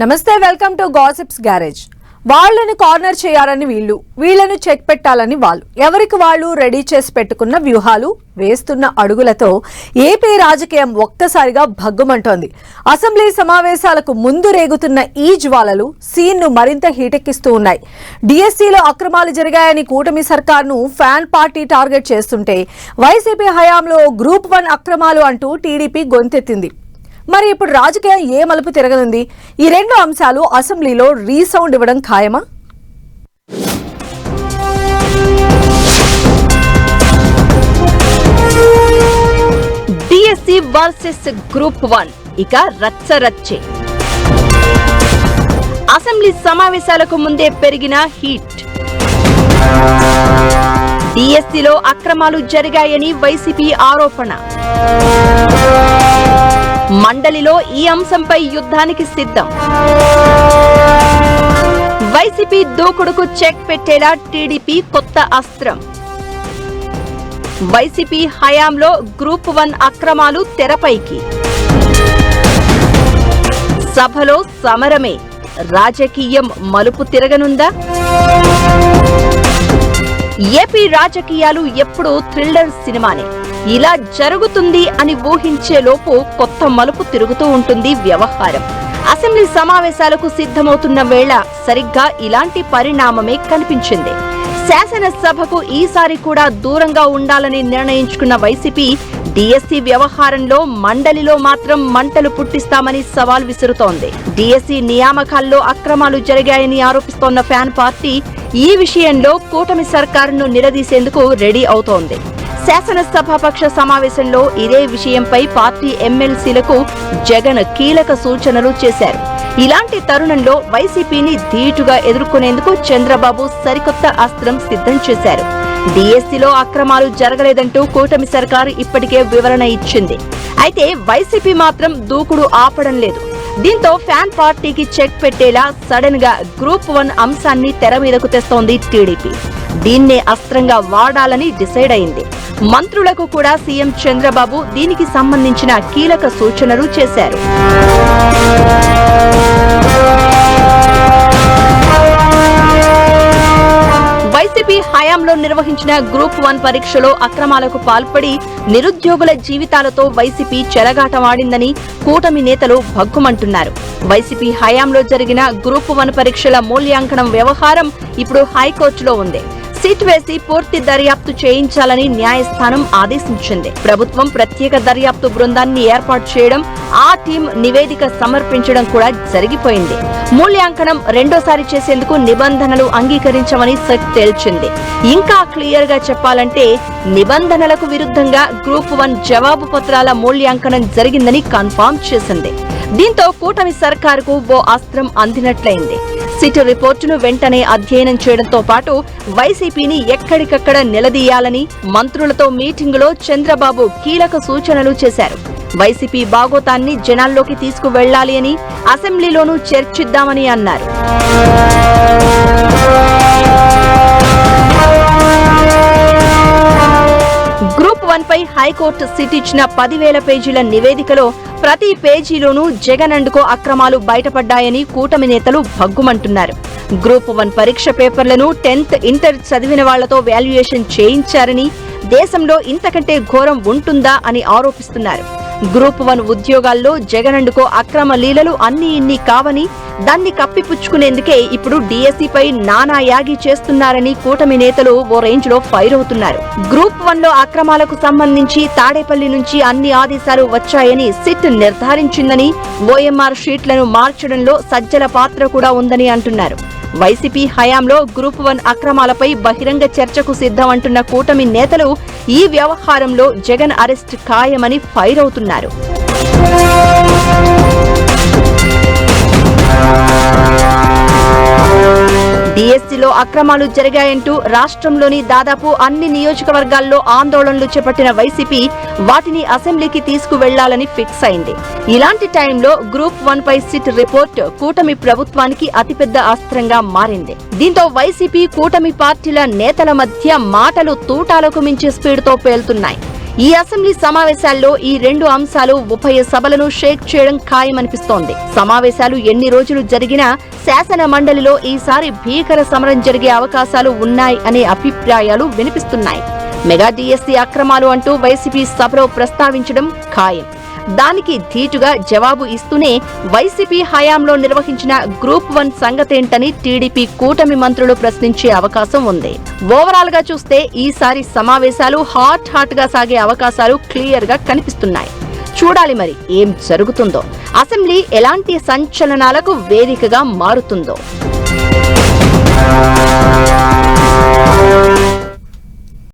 నమస్తే, welcome to gossips garage. వాళ్ళని corner చేయాలని వీళ్ళను చెక్ పెట్టాలని వాళ్ళు, ఎవరికి వాళ్ళు రెడీ చేసి పెట్టుకున్న వ్యూహాలు, వేస్తున్న అడుగులతో ఏపీ రాజకీయం ఒక్కసారిగా భగ్గుమంటోంది. అసెంబ్లీ సమావేశాలకు ముందు రేగుతున్న ఈ జ్వాలలు సీన్ను మరింత హీటెక్కిస్తూ ఉన్నాయి. డిఎస్సీలో అక్రమాలు జరిగాయని కూటమి సర్కార్ను ఫ్యాన్ పార్టీ టార్గెట్ చేస్తుంటే, వైసీపీ హయాంలో గ్రూప్ 1 అక్రమాలు అంటూ టీడీపీ గొంతెత్తింది. మరి ఇప్పుడు రాజకీయం ఏ మలుపు తిరగనుంది? ఈ రెండు అంశాలు అసెంబ్లీలో రీసౌండ్ ఇవ్వడం ఖాయమా? డిఎస్సి వర్సెస్ గ్రూప్ 1 ఇక రచ్చరచ్చే. అసెంబ్లీ సమావేశాలకు ముందే పెరిగిన హీట్. డిఎస్సిలో అక్రమాలు జరిగాయని వైసీపీ ఆరోపణ. మండలిలో ఈ అంశంపై యుద్ధానికి సిద్ధం. వైసీపీ దూకుడుకు చెక్ పెట్టేలా టీడీపీ కొత్త అస్త్రం. వైసీపీ హయాంలో గ్రూప్ 1 అక్రమాలు తెరపైకి. సభలో సమరమే, రాజకీయం మలుపు తిరగనుందా? ఏపీ రాజకీయాలు ఎప్పుడూ థ్రిల్లర్ సినిమానే. ఇలా జరుగుతుంది అని ఊహించే లోపు కొత్త మలుపు తిరుగుతూ ఉంటుంది వ్యవహారం. అసెంబ్లీ సమావేశాలకు సిద్ధమవుతున్న వేళ సరిగ్గా ఇలాంటి పరిణామమే కనిపించింది. శాసనసభకు ఈసారి కూడా దూరంగా ఉండాలని నిర్ణయించుకున్న వైసీపీ డిఎస్సి వ్యవహారంలో మండలిలో మాత్రం మంటలు పుట్టిస్తామని సవాల్ విసురుతోంది. డిఎస్సి నియామకాల్లో అక్రమాలు జరిగాయని ఆరోపిస్తోన్న ఫ్యాన్ పార్టీ ఈ విషయంలో కూటమి సర్కారును నిలదీసేందుకు రెడీ అవుతోంది. శాసనసభాపక్ష సమావేశంలో ఇదే విషయంపై పార్టీ ఎమ్మెల్సీలకు జగన్ కీలక సూచనలు చేశారు. ఇలాంటి తరుణంలో వైసీపీని ధీటుగా ఎదుర్కొనేందుకు చంద్రబాబు సరికొత్త అస్త్రం సిద్ధం చేశారు. డిఎస్సిలో అక్రమాలు జరగలేదంటూ కూటమి సర్కారు ఇప్పటికే వివరణ ఇచ్చింది. అయితే వైసీపీ మాత్రం దూకుడు ఆపడం లేదు. దీంతో ఫ్యాన్ పార్టీకి చెక్ పెట్టేలా సడన్ గా గ్రూప్ 1 అంశాన్ని తెర మీదకు తెస్తోంది టీడీపీ. దీన్నే అస్త్రంగా వాడాలని డిసైడ్ అయింది. మంత్రులకు కూడా సీఎం చంద్రబాబు దీనికి సంబంధించిన కీలక సూచనలు చేశారు. వైసీపీ హయాంలో నిర్వహించిన గ్రూప్ 1 పరీక్షలో అక్రమాలకు పాల్పడి నిరుద్యోగుల జీవితాలతో వైసీపీ చెలగాటమాడిందని కూటమి నేతలు భగ్గుమంటున్నారు. వైసీపీ హయాంలో జరిగిన గ్రూప్ 1 పరీక్షల మూల్యాంకనం వ్యవహారం ఇప్పుడు హైకోర్టులో ఉంది. సిట్ వేసి పూర్తి దర్యాప్తు చేయించాలని న్యాయస్థానం ఆదేశించింది. ప్రభుత్వం ప్రత్యేక దర్యాప్తు బృందాన్ని ఏర్పాటు చేయడం, ఆ టీం నివేదిక సమర్పించడం కూడా జరిగిపోయింది. మూల్యాంకనం రెండోసారి చేసేందుకు నిబంధనలు అంగీకరించమని సిట్ తేల్చింది. ఇంకా క్లియర్ గా చెప్పాలంటే నిబంధనలకు విరుద్ధంగా గ్రూప్ 1 జవాబు పత్రాల మూల్యాంకనం జరిగిందని కన్ఫర్మ్ చేసింది. దీంతో కూటమి సర్కారుకు ఓ అస్త్రం అందినట్లయింది. సిట్ రిపోర్టును వెంటనే అధ్యయనం చేయడంతో పాటు వైసీపీని ఎక్కడికక్కడ నిలదీయాలని మంత్రులతో మీటింగులో చంద్రబాబు కీలక సూచనలు చేశారు. వైసీపీ బాగోతాన్ని జనాల్లోకి తీసుకువెళ్లాలి అని, అసెంబ్లీలోనూ చర్చిద్దామని అన్నారు. గ్రూప్ 1 పై హైకోర్టు సిట్ ఇచ్చిన 10,000 పేజీల నివేదికలో ప్రతి పేజీలోనూ జగన్ అండ్ కో అక్రమాలు బయటపడ్డాయని కూటమి నేతలు భగ్గుమంటున్నారు. గ్రూప్ 1 పరీక్ష పేపర్లను 10th, ఇంటర్ చదివిన వాళ్లతో వాల్యుయేషన్ చేయించారని, దేశంలో ఇంతకంటే ఘోరం ఉంటుందా అని ఆరోపిస్తున్నారు. గ్రూప్ 1 ఉద్యోగాల్లో జగన్ అండ్ కో అక్రమ లీలలు అన్ని ఇన్ని కావని, దాన్ని కప్పిపుచ్చుకునేందుకే ఇప్పుడు డిఎస్సిపై నానా యాగి చేస్తున్నారని కూటమి నేతలు ఓ రేంజ్ లో ఫైర్ అవుతున్నారు. గ్రూప్ 1 లో అక్రమాలకు సంబంధించి తాడేపల్లి నుంచి అన్ని ఆదేశాలు వచ్చాయని సిట్ నిర్ధారించిందని, ఓఎంఆర్ షీట్లను మార్చడంలో సజ్జల పాత్ర కూడా ఉందని అంటున్నారు. వైసీపీ హయాంలో గ్రూప్ 1 అక్రమాలపై బహిరంగ చర్చకు సిద్ధం అంటున్న కూటమి నేతలు ఈ వ్యవహారంలో జగన్ అరెస్ట్ ఖాయమని ఫైర్ అవుతున్నారు. డిఎస్సిలో అక్రమాలు జరిగాయంటూ రాష్ట్రంలోని దాదాపు అన్ని నియోజకవర్గాల్లో ఆందోళనలు చేపట్టిన వైసీపీ వాటిని అసెంబ్లీకి తీసుకువెళ్లాలని ఫిక్స్ అయింది. ఇలాంటి టైంలో గ్రూప్ 1 పై సిట్ రిపోర్ట్ కూటమి ప్రభుత్వానికి అతిపెద్ద అస్త్రంగా మారింది. దీంతో వైసీపీ కూటమి పార్టీల నేతల మధ్య మాటలు తూటాలకు మించి స్పీడ్తో పేలుతున్నాయి. ఈ అసెంబ్లీ సమావేశాల్లో ఈ 2 అంశాలు ఉభయ సభలను షేక్ చేయడం ఖాయమనిపిస్తోంది. సమావేశాలు ఎన్ని రోజులు జరిగినా శాసన మండలిలో ఈసారి భీకర సమరం జరిగే అవకాశాలు ఉన్నాయి అనే అభిప్రాయాలు వినిపిస్తున్నాయి. మెగా డిఎస్సీ అక్రమాలు అంటూ వైసీపీ సభలో ప్రస్తావించడం ఖాయం. దానికి ధీటుగా జవాబు ఇస్తూనే వైసీపీ హయాంలో నిర్వహించిన గ్రూప్ 1 సంగతేంటని టీడీపీ కూటమి మంత్రులు ప్రశ్నించే అవకాశం ఉంది. ఓవరాల్ గా చూస్తే ఈసారి సమావేశాలు హాట్ గా సాగే అవకాశాలు క్లియర్ గా కనిపిస్తున్నాయి. చూడాలి మరి ఏం జరుగుతుందో, అసెంబ్లీ ఎలాంటి సంచలనాలకు వేదికగా మారుతుందో.